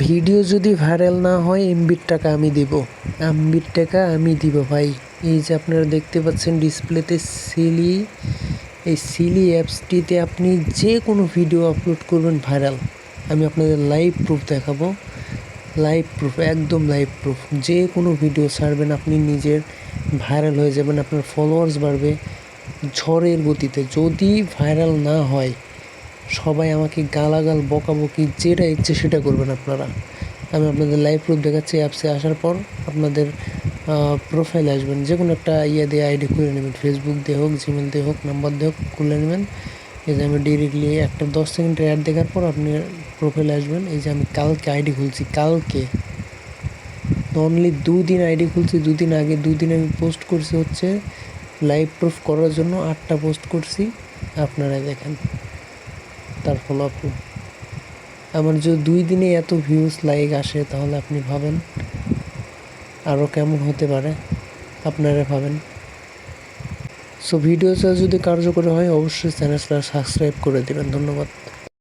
Video যদি viral না হয় এমবির টাকা আমি দেব, এমবির টাকা আমি দিব ভাই। এই যে আপনারা দেখতে পাচ্ছেন ডিসপ্লেতে সিলি, এই সিলি অ্যাপসটিতে আপনি যে কোনো ভিডিও আপলোড করবেন ভাইরাল, আমি আপনাদের লাইভ প্রুফ দেখাবো। লাইভ প্রুফ, একদম লাইভ প্রুফ। যে কোনো ভিডিও ছাড়বেন আপনি নিজের ভাইরাল হয়ে যাবেন, আপনার ফলোয়ার্স বাড়বে ঝড়ের গতিতে। যদি ভাইরাল না হয় সবাই আমাকে গালাগাল বকাবকি যেটা ইচ্ছে সেটা করবেন আপনারা। আমি আপনাদের লাইভ প্রুফ দেখাচ্ছি। অ্যাপসে আসার পর আপনাদের প্রোফাইলে আসবেন, যে কোনো একটা দিয়ে আইডি খুলে নেবেন, ফেসবুক দিয়ে হোক, জিমেল দিয়ে হোক, নাম্বার দিয়ে হোক খুলে নেবেন। এই যে আমি ডিরেক্টলি একটা 10 সেকেন্ডের অ্যাড দেখার পর আপনি প্রোফাইলে আসবেন। এই যে আমি কালকে আইডি খুলছি, কালকে অনলি 2 দিন আইডি খুলছি। 2 দিন আগে, 2 দিন আমি পোস্ট করছি হচ্ছে লাইভ প্রুফ করার জন্য 8টা পোস্ট করছি। আপনারা দেখেন তার ফলো আপ। আমার যদি 2 দিনে এত ভিউজ লাইক আসে তাহলে আপনি ভাবেন আরও কেমন হতে পারে, আপনারা ভাবেন। সো ভিডিওটা যদি কার্যকরী হয় অবশ্যই চ্যানেলটা সাবস্ক্রাইব করে দেবেন। ধন্যবাদ।